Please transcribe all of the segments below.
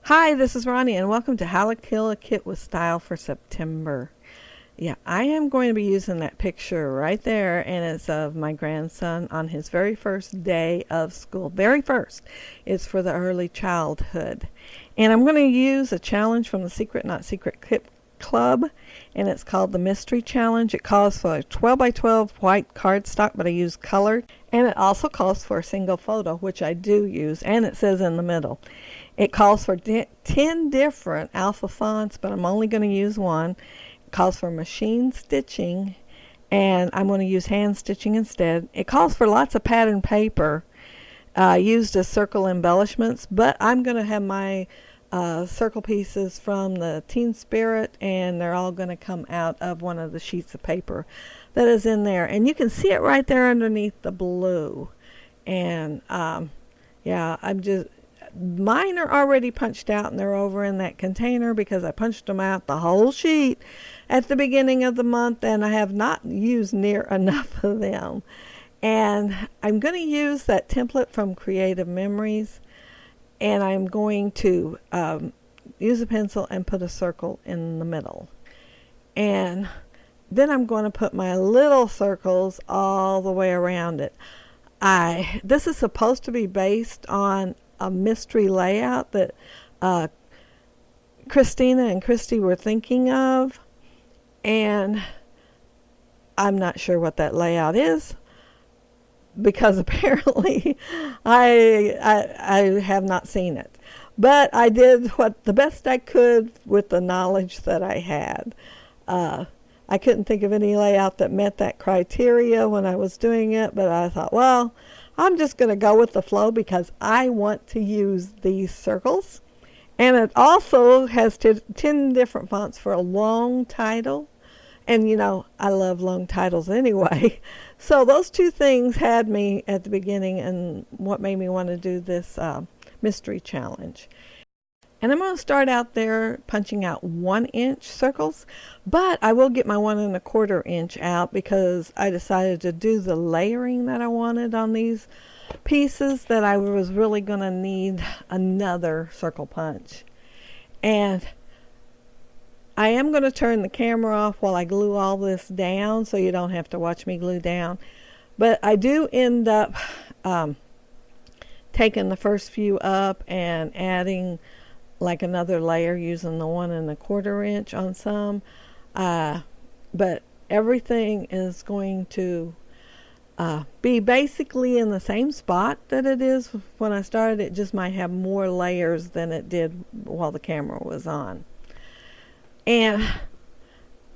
Hi, this is Roni, and welcome to How to Kill a Kit with Style for September. Yeah, I am going to be using that picture right there, and it's of my grandson on his very first day of school. Very first. It's for the early childhood. And I'm going to use a challenge from the Secret Not Secret Kit Club, and it's called the Mystery Challenge. It calls for a 12 by 12 white cardstock, but I use colored. And it also calls for a single photo, which I do use, and it says in the middle. It calls for 10 different alpha fonts, but I'm only going to use one. It calls for machine stitching, and I'm going to use hand stitching instead. It calls for lots of pattern paper used as circle embellishments, but I'm going to have my circle pieces from the Teen Spirit, and they're all going to come out of one of the sheets of paper that is in there. And you can see it right there underneath the blue. And yeah, mine are already punched out, and they're over in that container because I punched them out the whole sheet at the beginning of the month, and I have not used near enough of them. And I'm going to use that template from Creative Memories, and I'm going to use a pencil and put a circle in the middle. And then I'm going to put my little circles all the way around it. This is supposed to be based on a mystery layout that Christina and Christy were thinking of, and I'm not sure what that layout is because apparently I have not seen it. But I did the best I could with the knowledge that I had. I couldn't think of any layout that met that criteria when I was doing it, but I thought, well, I'm just going to go with the flow because I want to use these circles. And it also has 10 different fonts for a long title. And, you know, I love long titles anyway. So those two things had me at the beginning and what made me want to do this mystery challenge. And I'm going to start out there punching out 1-inch circles, but I will get my 1 1/4 inch out because I decided to do the layering that I wanted on these pieces that I was really going to need another circle punch. And I am going to turn the camera off while I glue all this down so you don't have to watch me glue down. But I do end up taking the first few up and adding like another layer using the 1 1/4 inch on some, but everything is going to be basically in the same spot that it is when I started. It just might have more layers than it did while the camera was on. And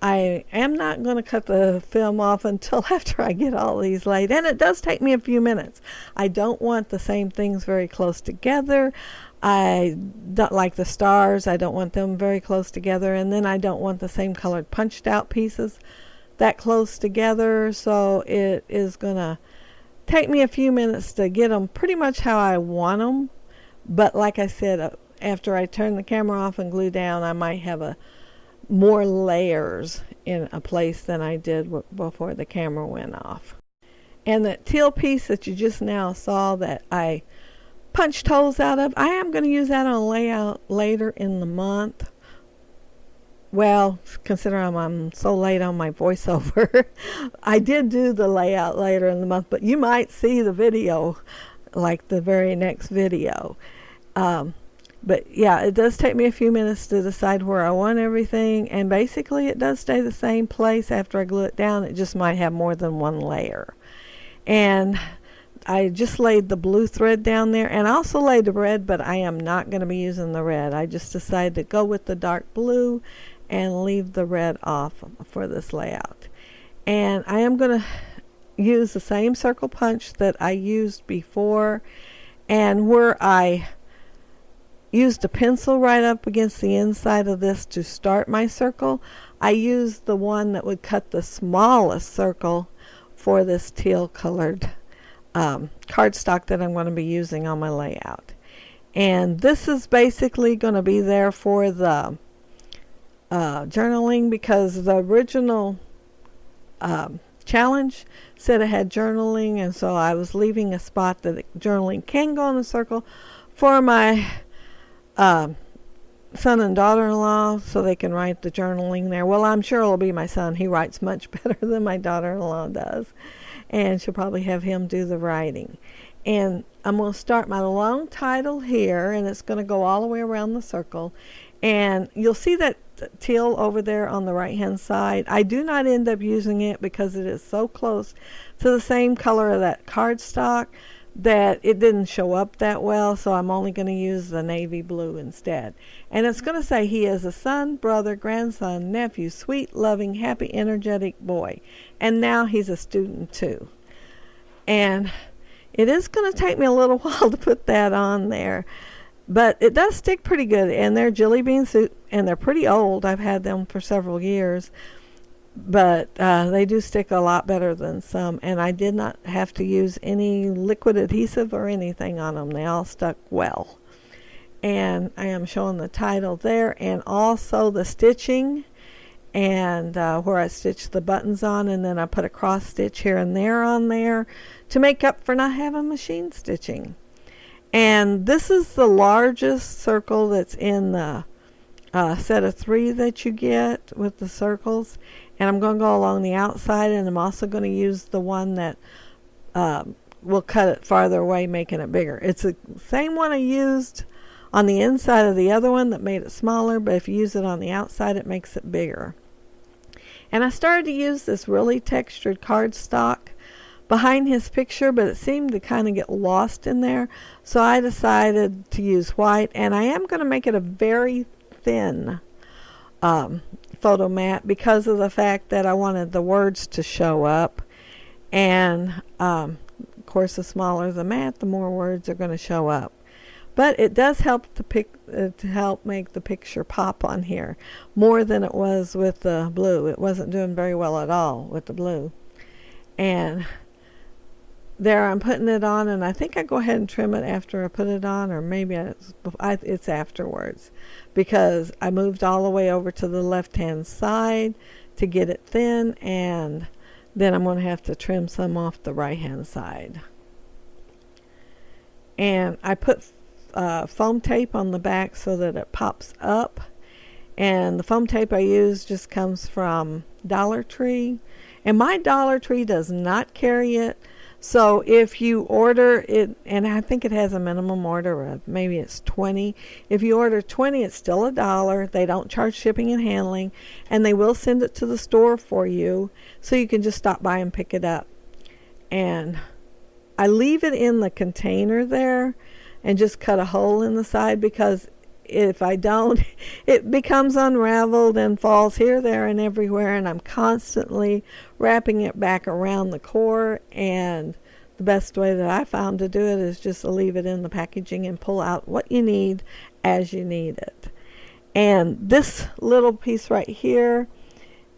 I am not going to cut the film off until after I get all these laid, and it does take me a few minutes. I don't want the same things very close together. I don't like the stars. I don't want them very close together, and then I don't want the same colored punched out pieces that close together, so it is going to take me a few minutes to get them pretty much how I want them. But like I said, after I turn the camera off and glue down, I might have more layers in a place than I did before the camera went off. And that teal piece that you just now saw that I punched holes out of, I am going to use that on a layout later in the month. Well, considering I'm so late on my voiceover, I did do the layout later in the month, but you might see the video like the very next video. But yeah, it does take me a few minutes to decide where I want everything, and basically it does stay the same place after I glue it down. It just might have more than one layer. And I just laid the blue thread down there, and I also laid the red, but I am not going to be using the red. I just decided to go with the dark blue and leave the red off for this layout. And I am going to use the same circle punch that I used before, and where I used a pencil right up against the inside of this to start my circle, I used the one that would cut the smallest circle for this teal colored cardstock that I'm going to be using on my layout. And this is basically going to be there for the journaling, because the original challenge said it had journaling, and so I was leaving a spot that journaling can go in the circle for my son and daughter-in-law so they can write the journaling there. Well, I'm sure it'll be my son. He writes much better than my daughter-in-law does. And she'll probably have him do the writing. And I'm going to start my long title here, and it's going to go all the way around the circle. And you'll see that teal over there on the right-hand side. I do not end up using it because it is so close to the same color of that cardstock that it didn't show up that well, so I'm only going to use the navy blue instead. And it's going to say he is a son, brother, grandson, nephew, sweet, loving, happy, energetic boy. And now he's a student too. And it is going to take me a little while to put that on there, but it does stick pretty good. And they're jelly bean soup, and they're pretty old. I've had them for several years, but they do stick a lot better than some. And I did not have to use any liquid adhesive or anything on them. They all stuck well. And I am showing the title there, and also the stitching, and where I stitched the buttons on, and then I put a cross stitch here and there on there to make up for not having machine stitching. And this is the largest circle that's in the set of 3 that you get with the circles. And I'm going to go along the outside, and I'm also going to use the one that will cut it farther away, making it bigger. It's the same one I used on the inside of the other one that made it smaller, but if you use it on the outside, it makes it bigger. And I started to use this really textured cardstock behind his picture, but it seemed to kind of get lost in there, so I decided to use white. And I am going to make it a very thin photo mat because of the fact that I wanted the words to show up. And of course, the smaller the mat, the more words are going to show up. But it does help to help make the picture pop on here more than it was with the blue. It wasn't doing very well at all with the blue. And there I'm putting it on, and I think I go ahead and trim it after I put it on, or maybe it's afterwards, because I moved all the way over to the left-hand side to get it thin, and then I'm going to have to trim some off the right-hand side. And I put foam tape on the back so that it pops up, and the foam tape I use just comes from Dollar Tree, and my Dollar Tree does not carry it. So if you order it, and I think it has a minimum order of maybe it's 20. If you order 20, it's still $1. They don't charge shipping and handling, and they will send it to the store for you, so you can just stop by and pick it up. And I leave it in the container there and just cut a hole in the side, because if I don't, it becomes unraveled and falls here, there, and everywhere, and I'm constantly wrapping it back around the core. And the best way that I found to do it is just to leave it in the packaging and pull out what you need as you need it. And this little piece right here,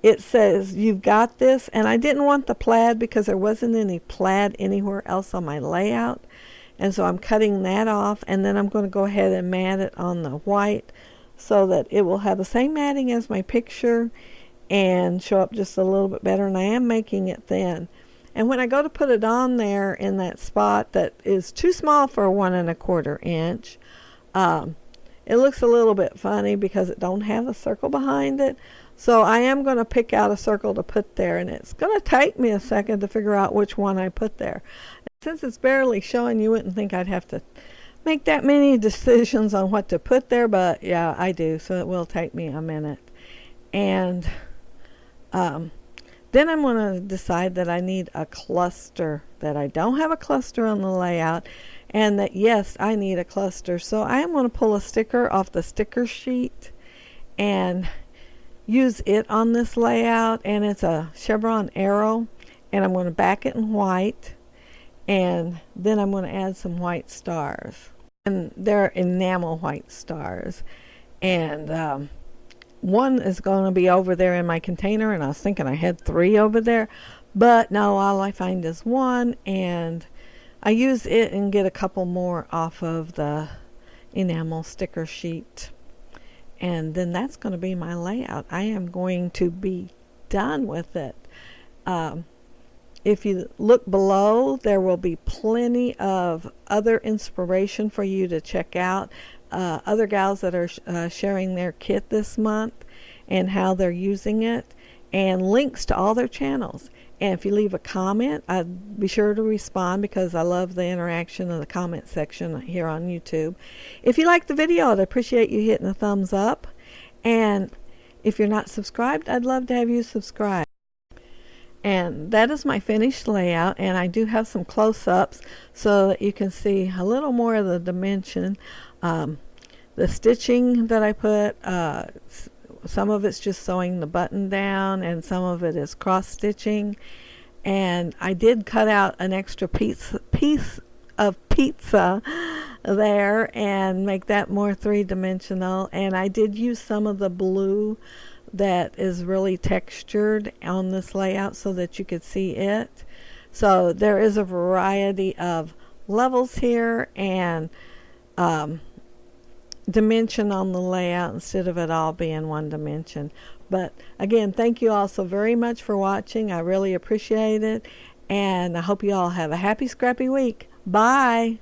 it says, "You've got this," and I didn't want the plaid because there wasn't any plaid anywhere else on my layout. And so I'm cutting that off, and then I'm going to go ahead and mat it on the white so that it will have the same matting as my picture and show up just a little bit better. And I am making it thin. And when I go to put it on there in that spot that is too small for a 1 1/4 inch, it looks a little bit funny because it don't have a circle behind it. So I am going to pick out a circle to put there, and it's going to take me a second to figure out which one I put there. Since it's barely showing, you wouldn't think I'd have to make that many decisions on what to put there, but yeah, I do, so it will take me a minute. And then I'm going to decide that I need a cluster, that I don't have a cluster on the layout, and that yes, I need a cluster. So I am going to pull a sticker off the sticker sheet and use it on this layout, and it's a chevron arrow, and I'm going to back it in white. And then I'm going to add some white stars. And they're enamel white stars. And one is going to be over there in my container. And I was thinking I had 3 over there. But no, all I find is 1. And I use it and get a couple more off of the enamel sticker sheet. And then that's going to be my layout. I am going to be done with it. If you look below, there will be plenty of other inspiration for you to check out. other gals that are sharing their kit this month and how they're using it, and links to all their channels. And if you leave a comment, I'd be sure to respond because I love the interaction in the comment section here on YouTube. If you like the video, I'd appreciate you hitting a thumbs up. And if you're not subscribed, I'd love to have you subscribe. And that is my finished layout, and I do have some close-ups so that you can see a little more of the dimension. The stitching that I put, some of it's just sewing the button down and some of it is cross stitching, and I did cut out an extra piece of pizza there and make that more three-dimensional, and I did use some of the blue that is really textured on this layout so that you could see it. So there is a variety of levels here and dimension on the layout instead of it all being one dimension. But again, thank you all so very much for watching. I really appreciate it, and I hope you all have a happy scrappy week. Bye.